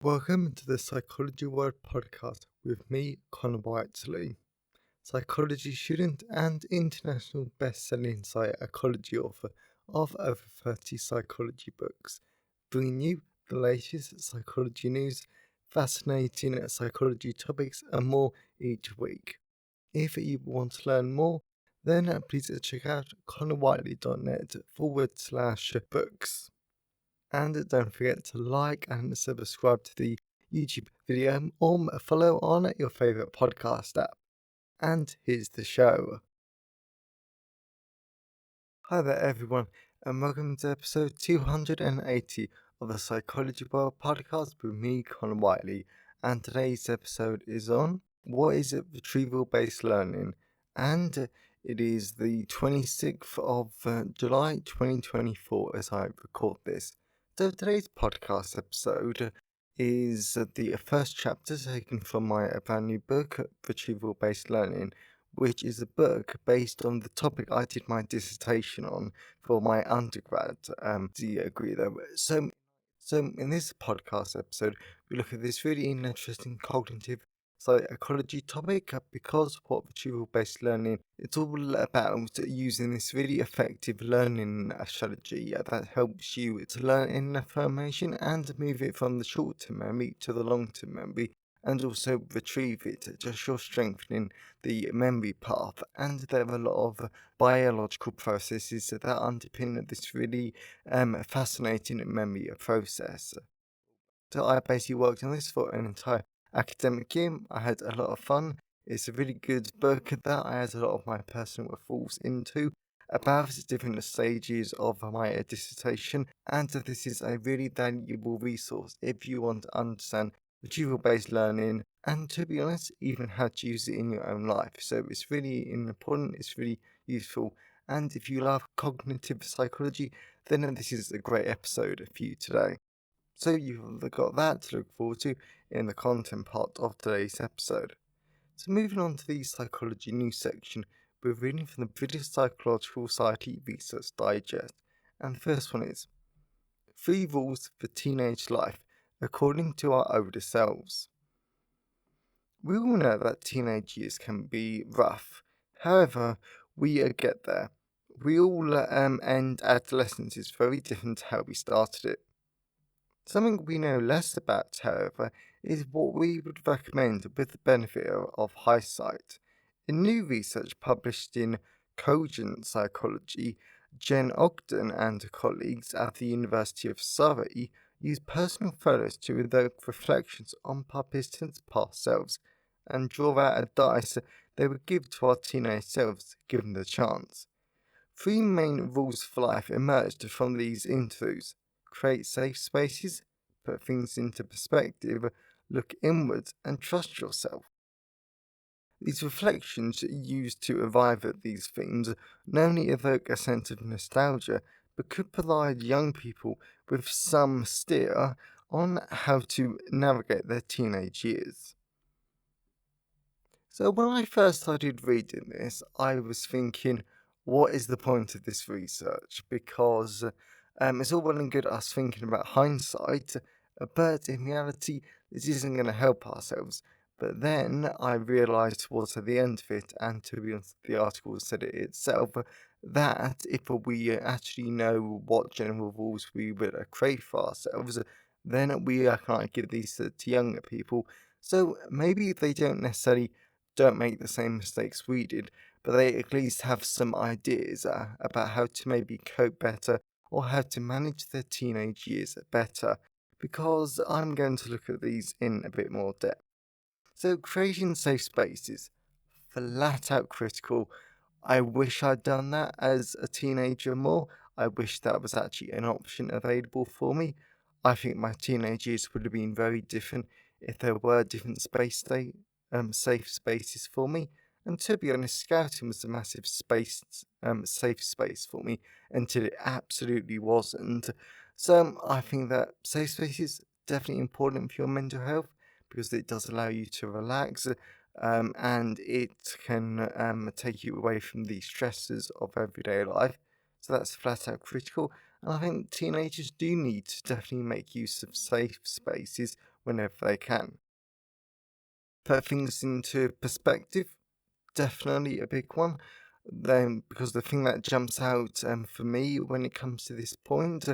Welcome to the Psychology World podcast with me, Connor Whiteley, psychology student and international best-selling psychology author of over 30 psychology books, bringing you the latest psychology news, fascinating psychology topics and more each week. If you want to learn more, then please check out connorwhiteley.net/books. And don't forget to like and subscribe to the YouTube video or follow on your favourite podcast app. And here's the show. Hi there, everyone, and welcome to episode 280 of the Psychology World podcast with me, Connor Whiteley. And today's episode is on what is retrieval-based learning, and it is the 26th of July 2024 as I record this. So today's podcast episode is the first chapter taken from my brand new book, Retrieval-Based Learning, which is a book based on the topic I did my dissertation on for my undergrad degree there. So in this podcast episode, we look at this really interesting cognitive psychology topic because what retrieval-based learning, it's all about using this really effective learning strategy that helps you to learn information and move it from the short-term memory to the long-term memory and also retrieve it, just you're strengthening the memory path. And there are a lot of biological processes that underpin this really fascinating memory process. So I basically worked on this for an entire academic year. I had a lot of fun. It's a really good book that I had a lot of my personal thoughts into about the different stages of my dissertation, and this is a really valuable resource if you want to understand retrieval-based learning and, to be honest, even how to use it in your own life. So it's really important, it's really useful, and if you love cognitive psychology, then this is a great episode for you today. So you've got that to look forward to in the content part of today's episode. So moving on to the psychology news section, we're reading from the British Psychological Society Research Digest, and the first one is 3 Rules for Teenage Life According to Our Older Selves. We all know that teenage years can be rough, however, we get there. We all end adolescence is very different to how we started it. Something we know less about, however, is what we would recommend with the benefit of hindsight. In new research published in Cogent Psychology, Jen Ogden and colleagues at the University of Surrey used personal photos to evoke reflections on participants' past selves and draw out a dice they would give to our teenage selves given the chance. 3 main rules for life emerged from these interviews: create safe spaces, put things into perspective, look inwards, and trust yourself. These reflections used to arrive at these themes not only evoke a sense of nostalgia, but could provide young people with some steer on how to navigate their teenage years. So when I first started reading this, I was thinking, what is the point of this research? Because it's all well and good us thinking about hindsight, but in reality, this isn't going to help ourselves. But then I realised towards the end of it, and to be honest, the article said it itself, that if we actually know what general rules we would create for ourselves, then we can't give these to younger people. So maybe they don't make the same mistakes we did, but they at least have some ideas about how to maybe cope better or how to manage their teenage years better, because I'm going to look at these in a bit more depth. So creating safe spaces, flat out critical. I wish I'd done that as a teenager more. I wish that was actually an option available for me. I think my teenage years would have been very different if there were different safe spaces for me. And to be honest, scouting was a massive safe space for me until it absolutely wasn't. So I think that safe space is definitely important for your mental health because it does allow you to relax, and it can take you away from the stresses of everyday life. So that's flat out critical. And I think teenagers do need to definitely make use of safe spaces whenever they can. Put things into perspective, definitely a big one. Then, because the thing that jumps out for me when it comes to this point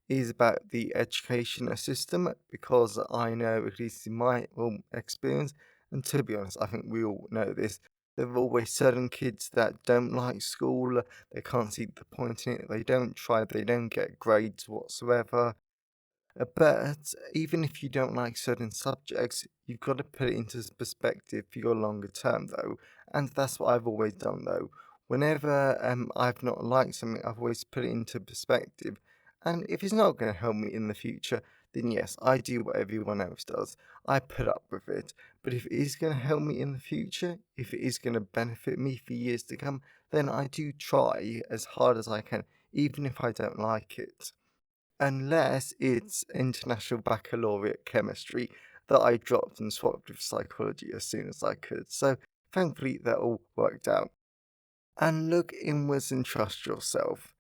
is about the education system, because I know, at least in my experience, and to be honest, I think we all know this. There are always certain kids that don't like school, they can't see the point in it, they don't try, they don't get grades whatsoever. But even if you don't like certain subjects, you've got to put it into perspective for your longer term, though. And that's what I've always done, though. Whenever I've not liked something, I've always put it into perspective. And if it's not going to help me in the future, then yes, I do what everyone else does. I put up with it. But if it is going to help me in the future, if it is going to benefit me for years to come, then I do try as hard as I can, even if I don't like it. Unless it's International Baccalaureate Chemistry that I dropped and swapped with psychology as soon as I could. So thankfully that all worked out. And look inwards and trust yourself.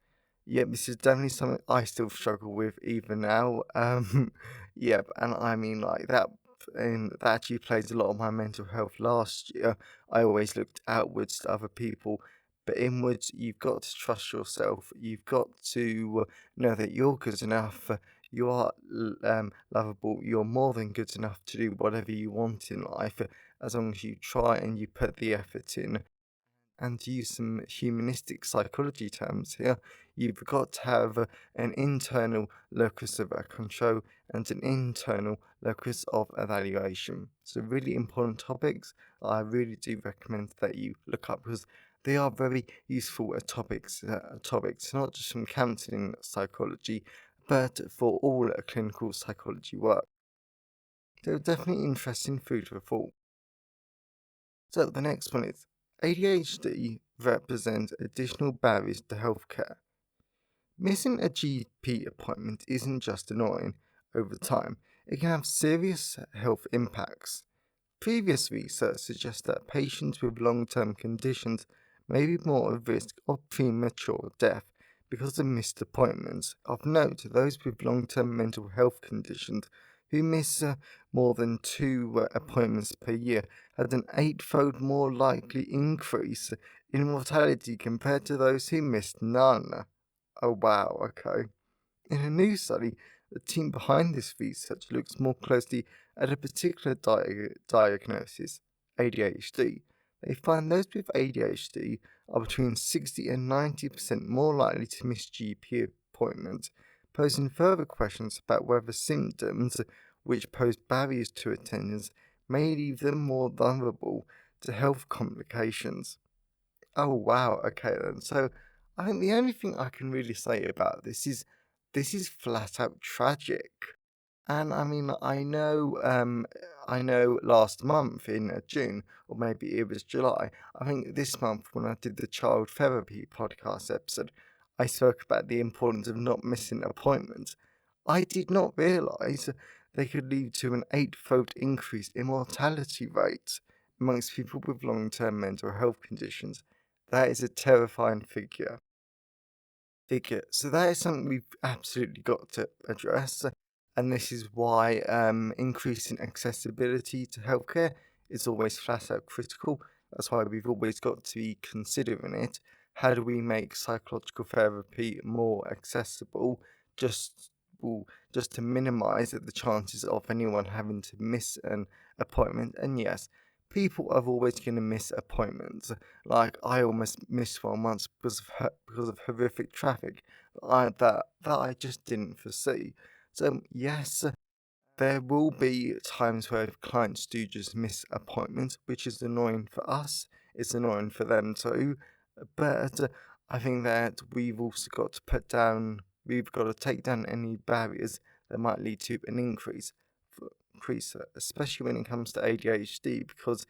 Yeah, this is definitely something I still struggle with even now. Yep, and I mean like that, and that actually plays a lot of my mental health last year. I always looked outwards to other people, but inwards, you've got to trust yourself. You've got to know that you're good enough. You are lovable. You're more than good enough to do whatever you want in life, as long as you try and you put the effort in. And to use some humanistic psychology terms here, you've got to have an internal locus of control and an internal locus of evaluation. So, really important topics. I really do recommend that you look up because they are very useful topics, not just from counseling psychology, but for all clinical psychology work. So, definitely interesting food for thought. So the next one is ADHD represents additional barriers to healthcare. Missing a GP appointment isn't just annoying over time, it can have serious health impacts. Previous research suggests that patients with long term conditions may be more at risk of premature death because of missed appointments. Of note, those with long term mental health conditions who miss more than two appointments per year had an eightfold more likely increase in mortality compared to those who missed none. Oh, wow, okay. In a new study, the team behind this research looks more closely at a particular diagnosis, ADHD. They find those with ADHD are between 60 and 90% more likely to miss GP appointments, posing further questions about whether symptoms which pose barriers to attendance may leave them more vulnerable to health complications. Oh wow, okay then. So I think the only thing I can really say about this is flat out tragic. And I mean, I know last month in June, or maybe it was July, I think this month when I did the child therapy podcast episode, I spoke about the importance of not missing appointments. I did not realize they could lead to an eightfold increase in mortality rates amongst people with long term mental health conditions. That is a terrifying figure. So that is something we've absolutely got to address, and this is why increasing accessibility to healthcare is always flat out critical. That's why we've always got to be considering it. How do we make psychological therapy more accessible? Just well, just to minimize the chances of anyone having to miss an appointment. And yes, people are always going to miss appointments. Like I almost missed one once because of horrific traffic that I just didn't foresee. So yes, there will be times where clients do just miss appointments, which is annoying for us. It's annoying for them too. But I think that we've got to take down any barriers that might lead to an increase, especially when it comes to ADHD, because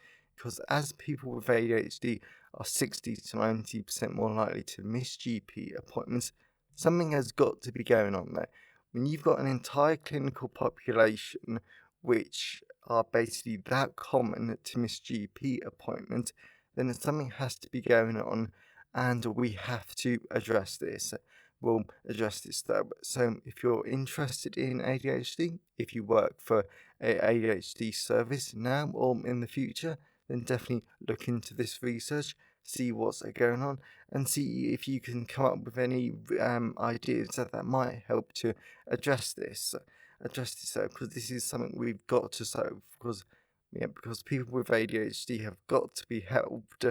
as people with ADHD are 60 to 90% more likely to miss GP appointments, something has got to be going on there. When you've got an entire clinical population which are basically that common to miss GP appointments, then something has to be going on, and we have to address this. will address this though. So if you're interested in ADHD, if you work for a ADHD service now or in the future, then definitely look into this research, see what's going on, and see if you can come up with any ideas that might help to address this. Because this is something we've got to solve. Because people with ADHD have got to be helped.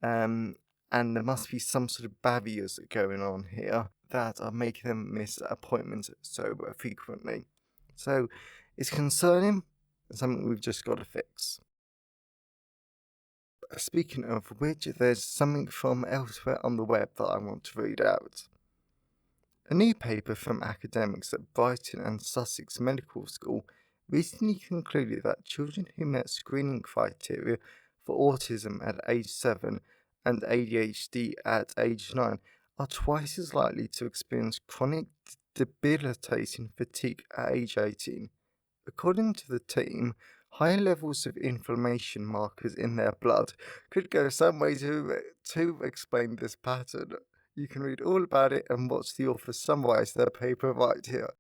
Um, and there must be some sort of barriers going on here that are making them miss appointments so frequently. So it's concerning, and something we've just got to fix. Speaking of which, there's something from elsewhere on the web that I want to read out. A new paper from academics at Brighton and Sussex Medical School recently concluded that children who met screening criteria for autism at age 7 and ADHD at age 9 are twice as likely to experience chronic debilitating fatigue at age 18. According to the team, higher levels of inflammation markers in their blood could go some way to explain this pattern. You can read all about it and watch the author summarize their paper right here.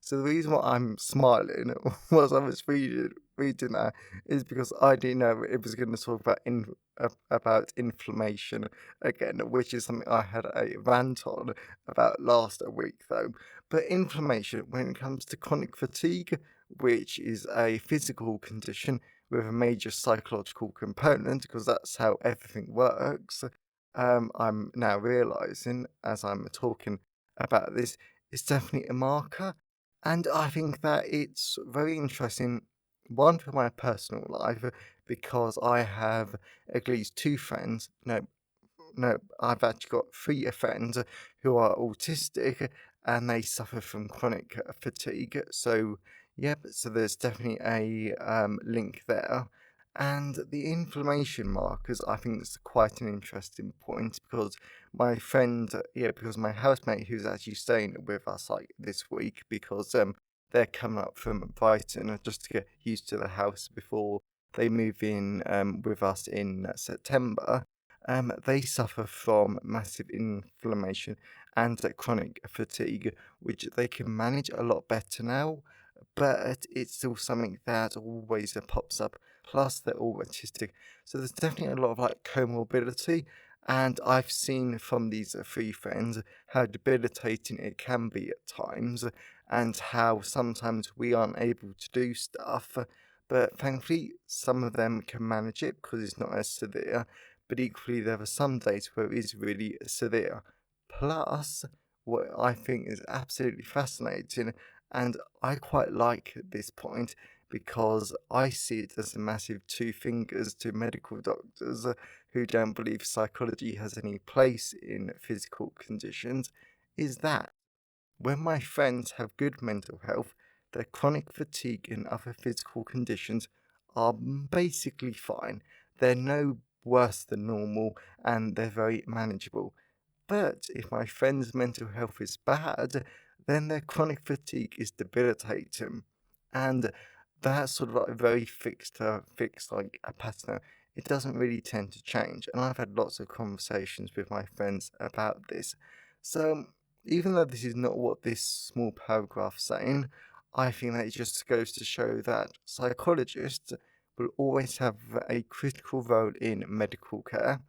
So the reason why I'm smiling whilst I was reading that is because I didn't know it was going to talk about about inflammation again, which is something I had a rant on about last week though. But inflammation, when it comes to chronic fatigue, which is a physical condition with a major psychological component, because that's how everything works. I'm now realizing as I'm talking about this, it's definitely a marker, and I think that it's very interesting, one, for my personal life, because I have at least two friends, no, I've actually got three friends who are autistic and they suffer from chronic fatigue. So, yep, so there's definitely a link there. And the inflammation markers, I think it's quite an interesting point because my friend, because my housemate who's actually staying with us like this week because they're coming up from Brighton just to get used to the house before they move in with us in September. They suffer from massive inflammation and chronic fatigue, which they can manage a lot better now, but it's still something that always pops up. Plus, they're all autistic, so there's definitely a lot of like comorbidity. And I've seen from these three friends how debilitating it can be at times, and how sometimes we aren't able to do stuff. But thankfully, some of them can manage it because it's not as severe, but equally there are some days where it is really severe. Plus, what I think is absolutely fascinating, and I quite like this point because I see it as a massive two fingers to medical doctors who don't believe psychology has any place in physical conditions, is that when my friends have good mental health, their chronic fatigue and other physical conditions are basically fine. They're no worse than normal and they're very manageable. But if my friend's mental health is bad, then their chronic fatigue is debilitating. And that's sort of like very fixed like a pattern. It doesn't really tend to change. And I've had lots of conversations with my friends about this. So even though this is not what this small paragraph's saying, I think that it just goes to show that psychologists will always have a critical role in medical care,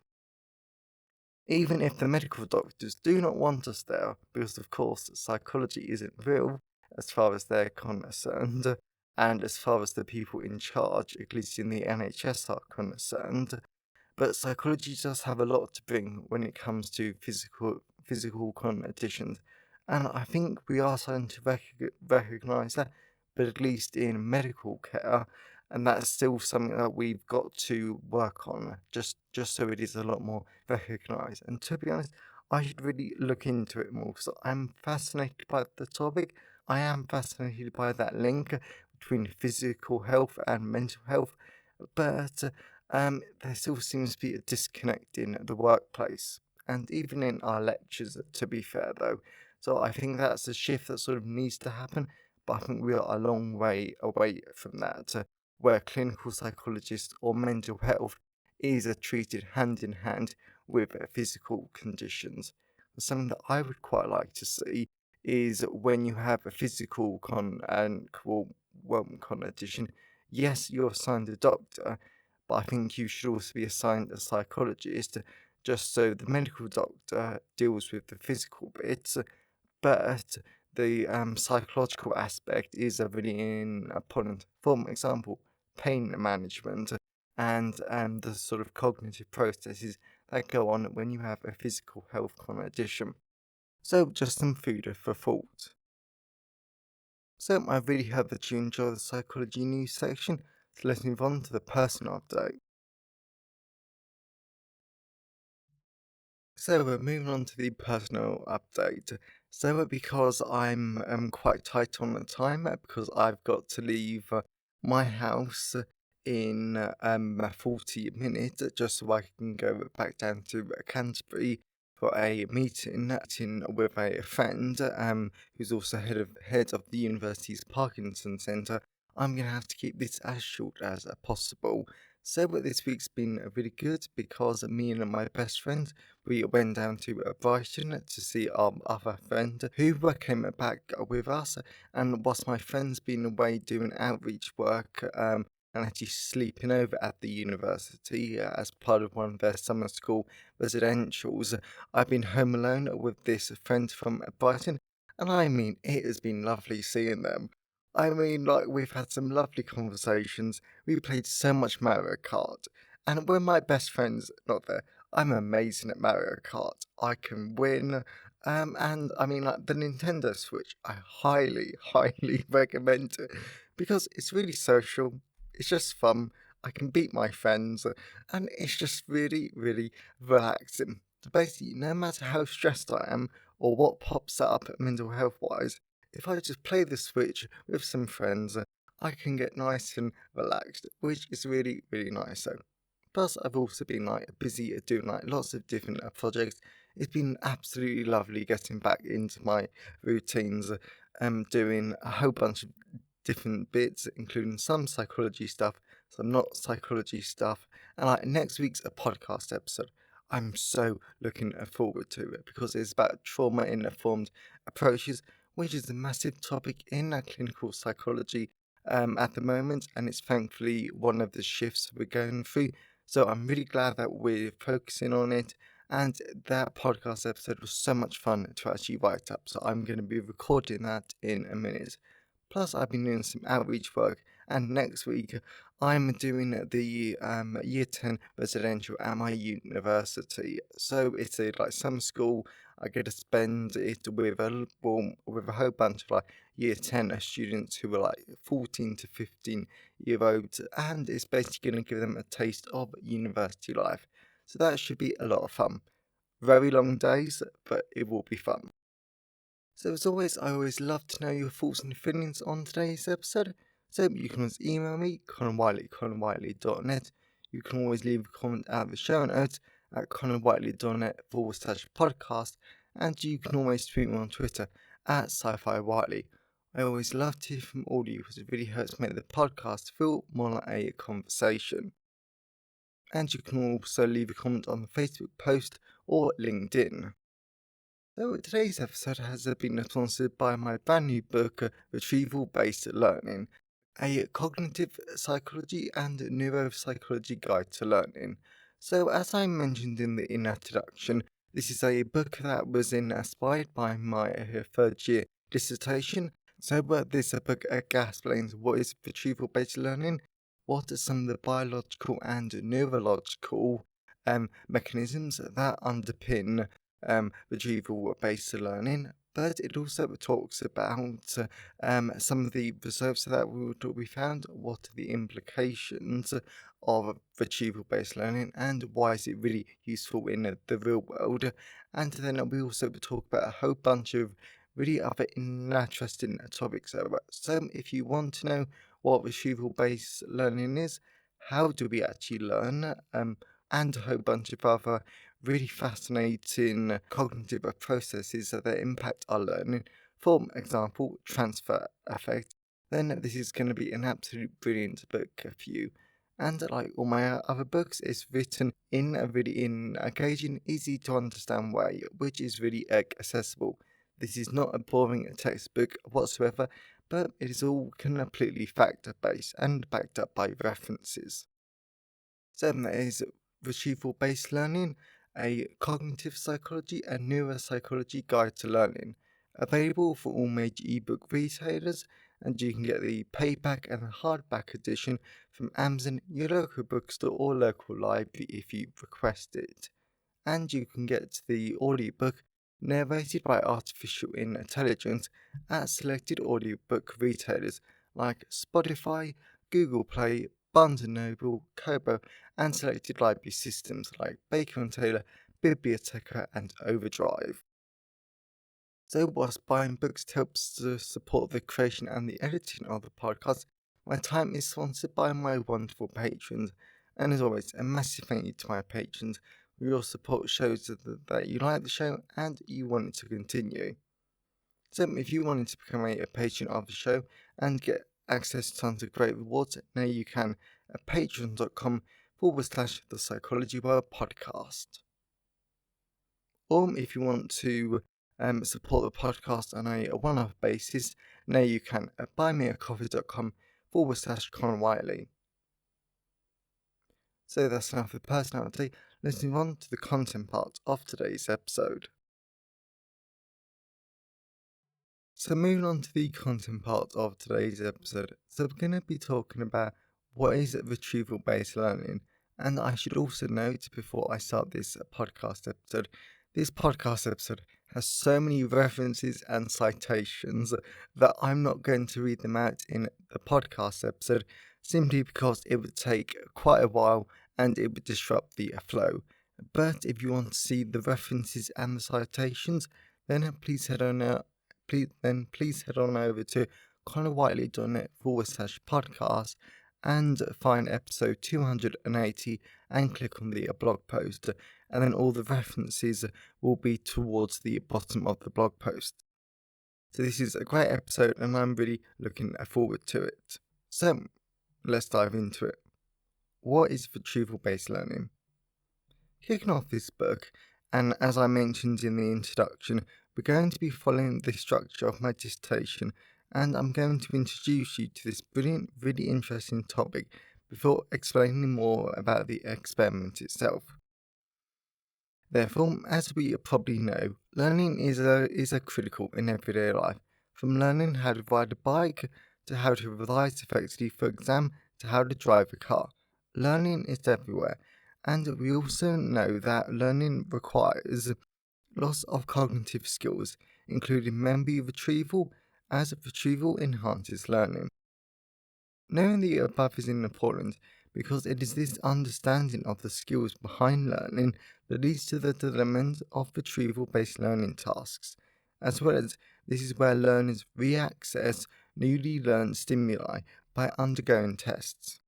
even if the medical doctors do not want us there, because of course psychology isn't real as far as they're concerned, and as far as the people in charge, at least in the NHS, are concerned. But psychology does have a lot to bring when it comes to physical conditions, and I think we are starting to recognise that, but at least in medical care, and that's still something that we've got to work on, just so it is a lot more recognised. And to be honest, I should really look into it more because I'm fascinated by the topic. I am fascinated by that link between physical health and mental health, but there still seems to be a disconnect in the workplace and even in our lectures, to be fair, though. So I think that's a shift that sort of needs to happen, but I think we are a long way away from that, where clinical psychologists or mental health is treated hand in hand with physical conditions. something that I would quite like to see is when you have a physical condition. Yes, you're assigned a doctor, but I think you should also be assigned a psychologist, just so the medical doctor deals with the physical bits, but the psychological aspect is a really important. For example, pain management and the sort of cognitive processes that go on when you have a physical health condition. So, just some food for thought. So, I really hope that you enjoy the psychology news section. So, let's move on to the personal update. So we're moving on to the personal update. So because I'm quite tight on the time, because I've got to leave my house in 40 minutes, just so I can go back down to Canterbury for a meeting with a friend who's also head of the university's Parkinson Centre. I'm gonna have to keep this as short as possible. So this week's been really good because me and my best friend, we went down to Brighton to see our other friend who came back with us. And whilst my friend's been away doing outreach work and actually sleeping over at the university as part of one of their summer school residentials, I've been home alone with this friend from Brighton. And I mean, it has been lovely seeing them. I mean, like, we've had some lovely conversations. We played so much Mario Kart. And when my best friend's not there, I'm amazing at Mario Kart. I can win. And I mean, like the Nintendo Switch, I highly, highly recommend it because it's really social. It's just fun. I can beat my friends, and it's just really, really relaxing. So basically, no matter how stressed I am or what pops up mental health wise, if I just play the Switch with some friends, I can get nice and relaxed, which is really, really nice. So plus, I've also been like busy at doing like lots of different projects. It's been absolutely lovely getting back into my routines, doing a whole bunch of different bits, including some psychology stuff, some not psychology stuff, and like next week's a podcast episode. I'm so looking forward to it because it's about trauma informed approaches, which is a massive topic in clinical psychology at the moment, and it's thankfully one of the shifts we're going through. So I'm really glad that we're focusing on it. And that podcast episode was so much fun to actually write up. So I'm going to be recording that in a minute. Plus, I've been doing some outreach work, and next week I'm doing the Year 10 residential at my university. So it's a like some school. I get to spend it with with a whole bunch of like Year 10 students who are like 14 to 15-year olds, and it's basically going to give them a taste of university life. So that should be a lot of fun. Very long days, but it will be fun. So as always, I always love to know your thoughts and feelings on today's episode. So you can always email me, connorwhiteley@connorwhiteley.net. You can always leave a comment at the show notes at connorwhiteley.net/podcast. And you can always tweet me on Twitter at sci-fi whiteley. I always love to hear from all of you because it really helps make the podcast feel more like a conversation. And you can also leave a comment on the Facebook post or LinkedIn. So today's episode has been sponsored by my brand new book, Retrieval-Based Learning, a cognitive psychology and neuropsychology guide to learning. So as I mentioned in the introduction, this is a book that was inspired by my third year dissertation. So this book explains what is retrieval-based learning, what are some of the biological and neurological mechanisms that underpin retrieval-based learning, but it also talks about some of the results that we found, what are the implications of retrieval-based learning, and why is it really useful in the real world. And then we also talk about a whole bunch of really other interesting topics. So if you want to know what retrieval-based learning is, how do we actually learn, and a whole bunch of other really fascinating cognitive processes that impact our learning, for example, transfer effect, then this is going to be an absolute brilliant book for you. And like all my other books, it's written in a really engaging, easy to understand way, which is really accessible. This is not a boring textbook whatsoever, but it is all completely factor-based and backed up by references. So there is retrieval-based learning, a cognitive psychology and neuropsychology guide to learning, available for all major ebook retailers, and you can get the paperback and the hardback edition from Amazon, your local bookstore or local library if you request it. And you can get the audiobook narrated by artificial intelligence at selected audiobook retailers like Spotify, Google Play, Barnes& Noble, Kobo, and selected library systems like Baker & Taylor, Biblioteca, and Overdrive. So whilst buying books helps to support the creation and the editing of the podcast, my time is sponsored by my wonderful patrons. And as always, a massive thank you to my patrons. Your support shows that you like the show and you want it to continue. So if you wanted to become a patron of the show and get access to tons of great rewards, now you can at patreon.com/the Psychology World podcast. Or if you want to support the podcast on a one-off basis, now you can at buymeacoffee.com/Con Wiley. So that's enough of personality. Let's move on to the content part of today's episode. So moving on to the content part of today's episode, so we're going to be talking about what is retrieval-based learning. And I should also note before I start this podcast episode has so many references and citations that I'm not going to read them out in the podcast episode simply because it would take quite a while and it would disrupt the flow. But if you want to see the references and the citations, then please head on over to connorwhiteley.net/podcast and find episode 280 and click on the blog post, and then all the references will be towards the bottom of the blog post. So this is a great episode and I'm really looking forward to it. So let's dive into it. What is retrieval-based learning? Kicking off this book, and as I mentioned in the introduction, we're going to be following the structure of my dissertation, and I'm going to introduce you to this brilliant, really interesting topic before explaining more about the experiment itself. Therefore, as we probably know, learning is a critical in everyday life, from learning how to ride a bike to how to revise effectively for exam to how to drive a car. Learning is everywhere, and we also know that learning requires lots of cognitive skills, including memory retrieval, as retrieval enhances learning. Knowing the above is important because it is this understanding of the skills behind learning that leads to the development of retrieval-based learning tasks, as well as this is where learners reaccess newly learned stimuli by undergoing tests.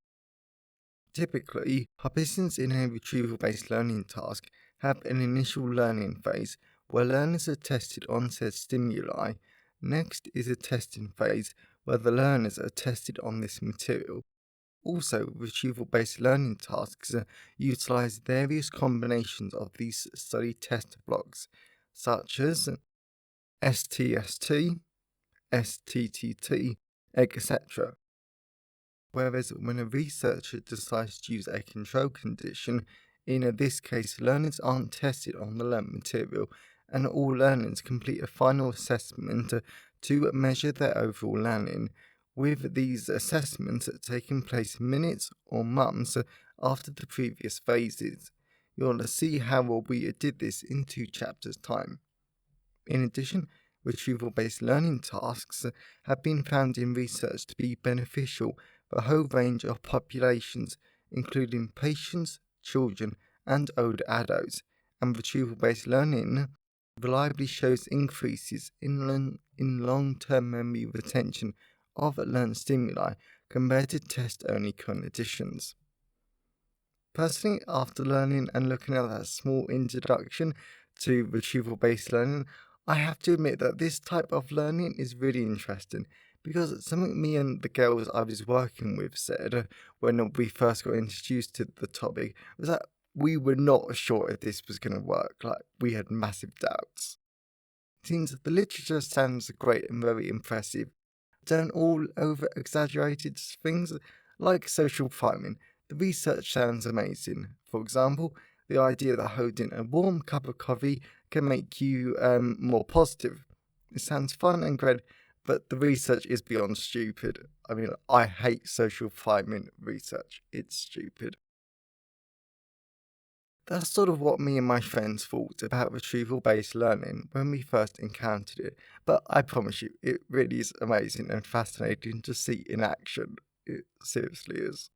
Typically, participants in a retrieval-based learning task have an initial learning phase where learners are tested on said stimuli. Next is a testing phase where the learners are tested on this material. Also, retrieval-based learning tasks utilize various combinations of these study test blocks, such as STST, STTT, etc. Whereas when a researcher decides to use a control condition, in this case learners aren't tested on the learned material, and all learners complete a final assessment to measure their overall learning, with these assessments taking place minutes or months after the previous phases. You'll see how well we did this in 2 chapters' time. In addition, retrieval-based learning tasks have been found in research to be beneficial for a whole range of populations, including patients, children, and older adults, and retrieval-based learning reliably shows increases in long-term memory retention of learned stimuli compared to test-only conditions. Personally, after learning and looking at that small introduction to retrieval-based learning, I have to admit that this type of learning is really interesting because something me and the girls I was working with said when we first got introduced to the topic was that we were not sure if this was going to work. Like, we had massive doubts. Since the literature sounds great and very impressive, don't all over exaggerated things like social priming. The research sounds amazing. For example, the idea that holding a warm cup of coffee can make you more positive. It sounds fun and great, but the research is beyond stupid. I mean, I hate social priming research. It's stupid. That's sort of what me and my friends thought about retrieval-based learning when we first encountered it, but I promise you, it really is amazing and fascinating to see in action. It seriously is.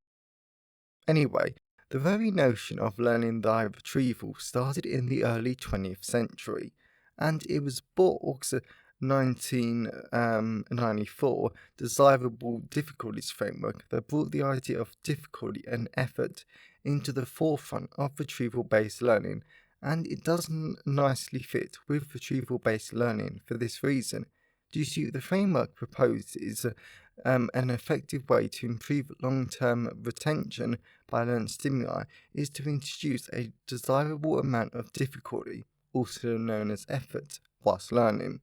Anyway, the very notion of learning by retrieval started in the early 20th century, and it was Borg's 1994 Desirable Difficulties Framework that brought the idea of difficulty and effort into the forefront of retrieval-based learning, and it does nicely fit with retrieval-based learning for this reason. Do you see the framework proposes an effective way to improve long-term retention by learned stimuli is to introduce a desirable amount of difficulty, also known as effort, whilst learning.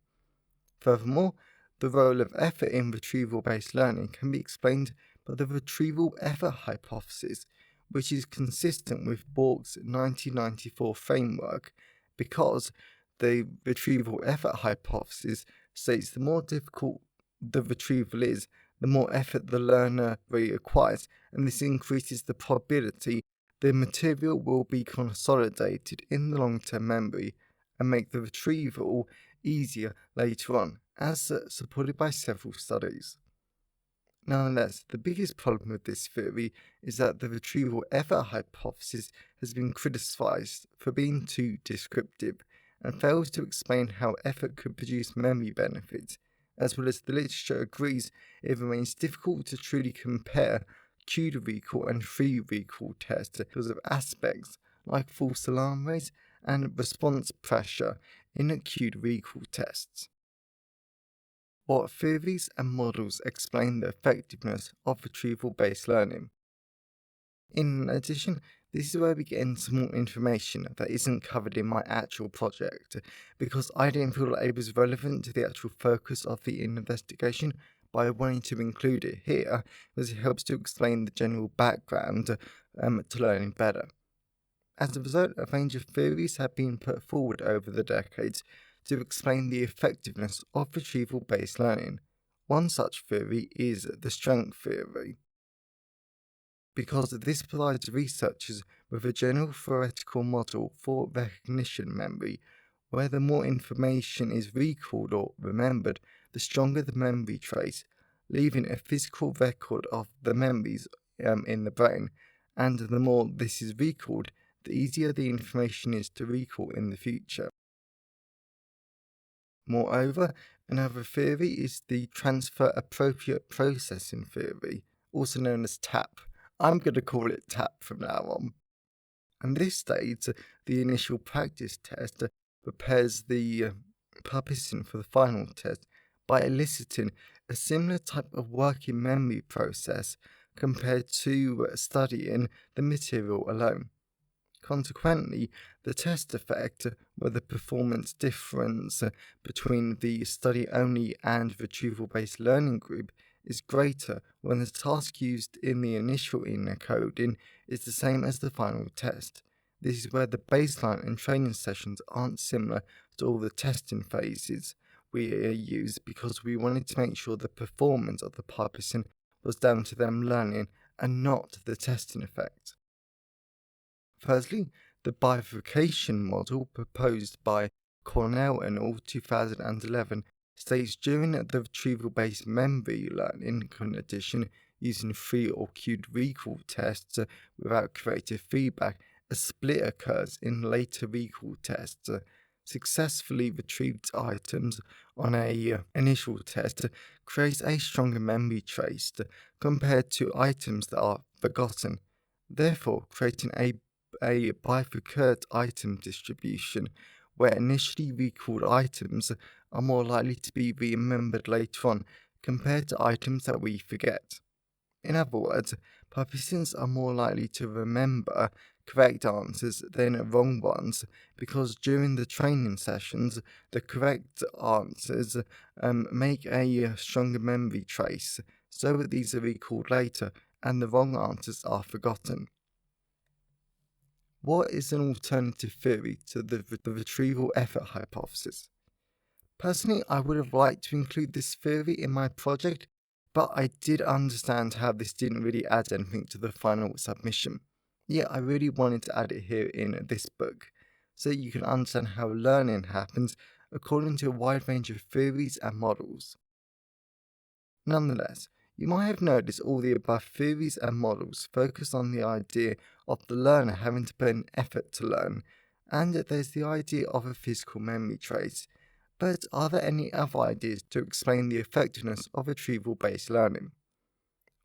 Furthermore, the role of effort in retrieval-based learning can be explained by the retrieval effort hypothesis, which is consistent with Borg's 1994 framework, because the retrieval effort hypothesis states the more difficult the retrieval is, the more effort the learner requires, and this increases the probability the material will be consolidated in the long-term memory and make the retrieval easier later on, as supported by several studies. Nonetheless, the biggest problem with this theory is that the retrieval effort hypothesis has been criticized for being too descriptive and fails to explain how effort could produce memory benefits, as well as the literature agrees it remains difficult to truly compare cued recall and free recall tests because of aspects like false alarm rates and response pressure in cued recall tests. What theories and models explain the effectiveness of retrieval-based learning? In addition, this is where we get into more information that isn't covered in my actual project, because I didn't feel like it was relevant to the actual focus of the investigation, but I wanted to include it here, because it helps to explain the general background to learning better. As a result, a range of theories have been put forward over the decades to explain the effectiveness of retrieval-based learning. One such theory is the strength theory, because this provides researchers with a general theoretical model for recognition memory, where the more information is recalled or remembered, the stronger the memory trace, leaving a physical record of the memories in the brain, and the more this is recalled, the easier the information is to recall in the future. Moreover, another theory is the transfer appropriate processing theory, also known as TAP. I'm going to call it TAP from now on. And this states the initial practice test prepares the participant for the final test by eliciting a similar type of working memory process compared to studying the material alone. Consequently, the test effect, where the performance difference between the study-only and retrieval-based learning group is greater when the task used in the initial encoding is the same as the final test. This is where the baseline and training sessions aren't similar to all the testing phases we use, because we wanted to make sure the performance of the participant was down to them learning and not the testing effect. Firstly, the bifurcation model proposed by Cornell and al. 2011 states during the retrieval-based memory learning condition using free or cued recall tests without corrective feedback, a split occurs in later recall tests. Successfully retrieved items on a initial test creates a stronger memory trace compared to items that are forgotten, therefore creating a bifurcated item distribution, where initially recalled items are more likely to be remembered later on, compared to items that we forget. In other words, participants are more likely to remember correct answers than wrong ones because during the training sessions, the correct answers make a stronger memory trace, so that these are recalled later and the wrong answers are forgotten. What is an alternative theory to the retrieval effort hypothesis? Personally, I would have liked to include this theory in my project, but I did understand how this didn't really add anything to the final submission. Yet I really wanted to add it here in this book, so you can understand how learning happens according to a wide range of theories and models. Nonetheless, you might have noticed all the above theories and models focus on the idea of the learner having to put an effort to learn, and that there's the idea of a physical memory trace. But are there any other ideas to explain the effectiveness of retrieval-based learning?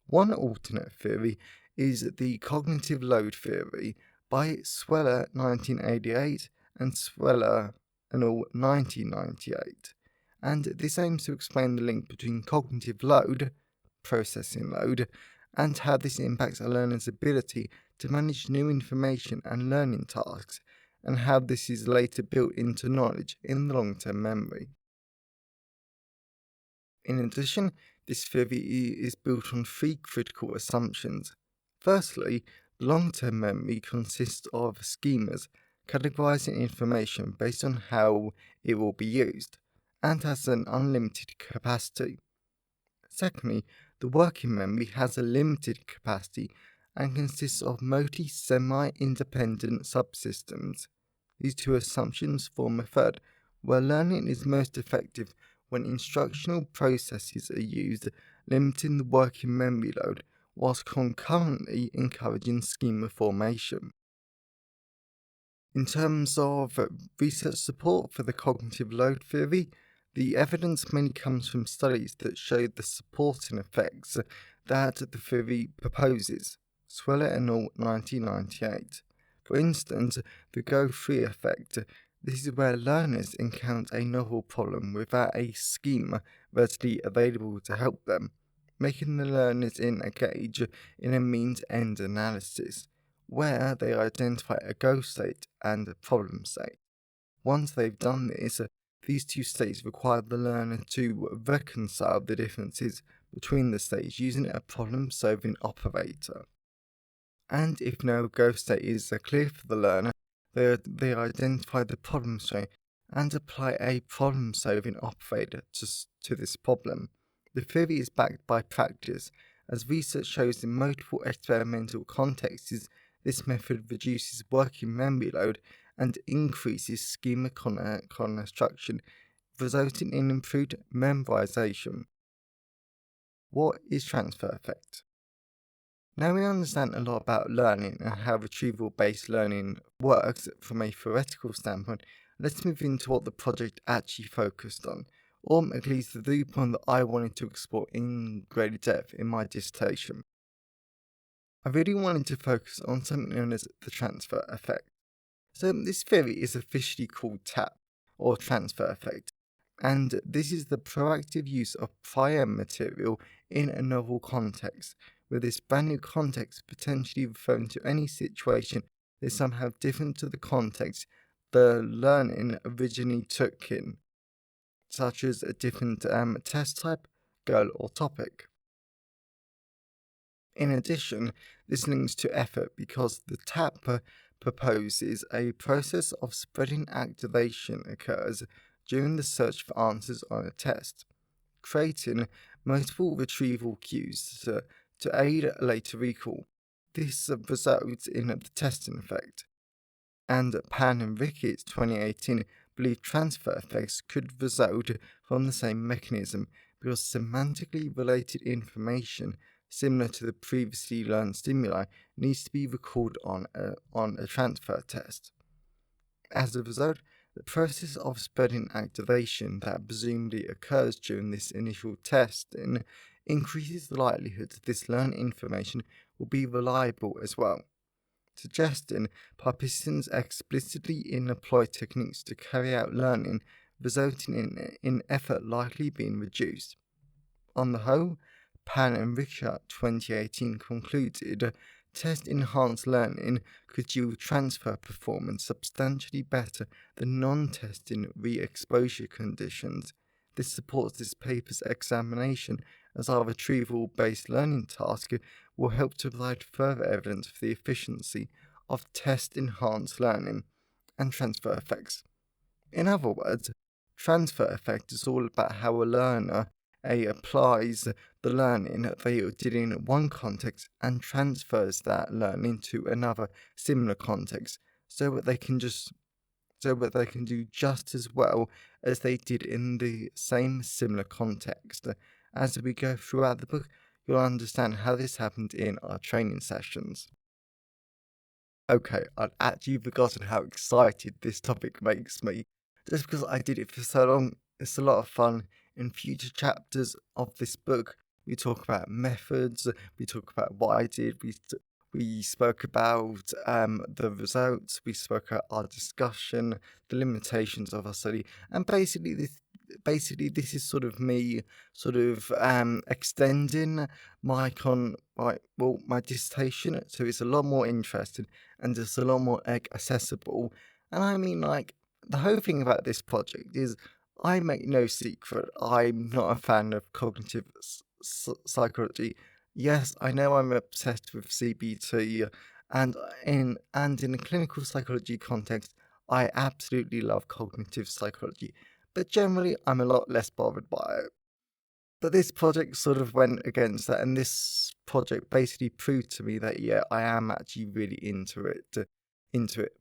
One alternate theory is the cognitive load theory by Sweller 1988 and Sweller and all 1998. And this aims to explain the link between cognitive load, processing load, and how this impacts a learner's ability to manage new information and learning tasks, and how this is later built into knowledge in the long-term memory. In addition, this theory is built on three critical assumptions. Firstly, long-term memory consists of schemas categorizing information based on how it will be used, and has an unlimited capacity. Secondly, the working memory has a limited capacity and consists of multi-semi-independent subsystems. These two assumptions form a third, where learning is most effective when instructional processes are used, limiting the working memory load, whilst concurrently encouraging schema formation. In terms of research support for the cognitive load theory, the evidence mainly comes from studies that show the supporting effects that the theory proposes. Sweller et al. 1998. For instance, the Go-3 effect. This is where learners encounter a novel problem without a schema readily available to help them, making the learners engage in a means-end analysis, where they identify a go state and a problem state. Once they've done this, these two states require the learner to reconcile the differences between the states using a problem-solving operator. And if no go state is clear for the learner, they identify the problem state and apply a problem-solving operator to this problem. The theory is backed by practice, as research shows in multiple experimental contexts this method reduces working memory load and increases schema construction, resulting in improved memorization. What is transfer effect? Now we understand a lot about learning and how retrieval-based learning works from a theoretical standpoint. Let's move into what the project actually focused on, or at least the viewpoint that I wanted to explore in greater depth in my dissertation. I really wanted to focus on something known as the transfer effect. So this theory is officially called TAP, or transfer effect, and this is the proactive use of prior material in a novel context, with this brand new context potentially referring to any situation that is somehow different to the context the learning originally took in, such as a different test type, goal, or topic. In addition, this links to effort because the TAP proposes a process of spreading activation occurs during the search for answers on a test, creating multiple retrieval cues to aid later recall. This results in the testing effect. And Pan and Ricketts 2018 believe transfer effects could result from the same mechanism because semantically related information similar to the previously learned stimuli needs to be recalled on a transfer test. As a result, the process of spreading activation that presumably occurs during this initial testing increases the likelihood that this learned information will be reliable as well, suggesting participants explicitly employ techniques to carry out learning, resulting in effort likely being reduced. On the whole, Pan and Richard 2018 concluded test-enhanced learning could yield transfer performance substantially better than non-testing re-exposure conditions. This supports this paper's examination, as our retrieval-based learning task will help to provide further evidence for the efficiency of test-enhanced learning and transfer effects. In other words, transfer effect is all about how a learner applies the learning they did in one context and transfers that learning to another similar context, so that they can do just as well as they did in the same similar context. As we go throughout the book, you'll understand how this happened in our training sessions. Okay, I'd actually forgotten how excited this topic makes me. Just because I did it for so long, it's a lot of fun. In future chapters of this book, we talk about methods, we talk about what I did, we spoke about the results, we spoke about our discussion, the limitations of our study, and basically this is sort of me extending my dissertation, so it's a lot more interesting and it's a lot more accessible. And I mean, like, the whole thing about this project is, I make no secret, I'm not a fan of cognitive psychology. Yes, I know I'm obsessed with CBT, and in a clinical psychology context, I absolutely love cognitive psychology, but generally I'm a lot less bothered by it. But this project sort of went against that, and this project basically proved to me that, yeah, I am actually really into it.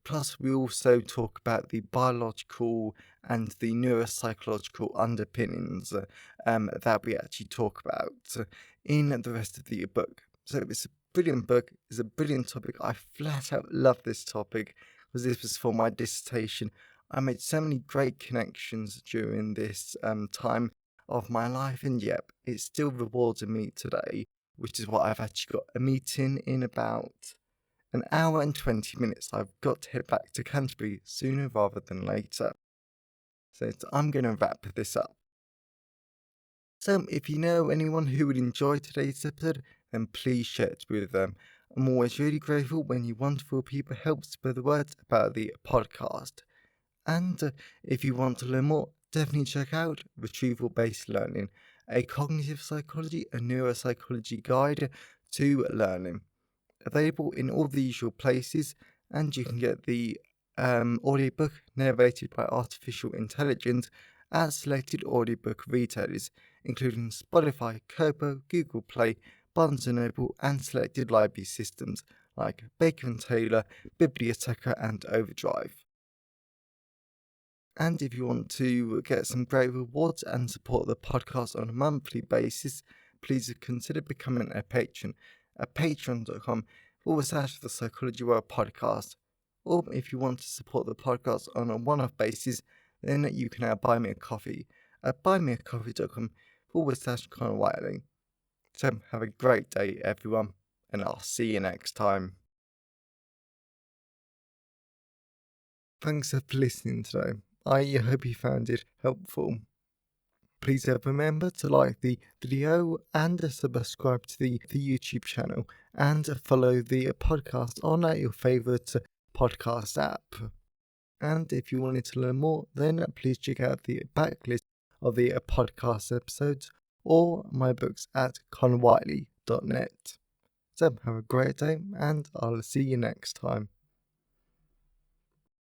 Plus, we also talk about the biological and the neuropsychological underpinnings that we actually talk about in the rest of the book. So it's a brilliant book, it's a brilliant topic. I flat out love this topic because this was for my dissertation. I made so many great connections during this time of my life, and yep, it's still rewarding me today, which is why I've actually got a meeting in about an hour and 20 minutes. I've got to head back to Canterbury sooner rather than later. So I'm going to wrap this up. So if you know anyone who would enjoy today's episode, then please share it with them. I'm always really grateful when you wonderful people help spread the word about the podcast. And if you want to learn more, definitely check out Retrieval-Based Learning, a cognitive psychology and neuropsychology guide to learning. Available in all the usual places, and you can get the audiobook narrated by artificial intelligence at selected audiobook retailers, including Spotify, Kobo, Google Play, Barnes & Noble, and selected library systems like Baker & Taylor, Biblioteca, and Overdrive. And if you want to get some great rewards and support the podcast on a monthly basis, please consider becoming a patron at patreon.com/The Psychology World Podcast. Or if you want to support the podcast on a one-off basis, then you can now buy me a coffee at buymeacoffee.com/Conor Whiteley. So have a great day, everyone, and I'll see you next time. Thanks for listening today. I hope you found it helpful. Please remember to like the video and subscribe to the YouTube channel and follow the podcast on your favourite podcast app. And if you wanted to learn more, then please check out the backlist of the podcast episodes or my books at conwhiteley.net. So have a great day, and I'll see you next time.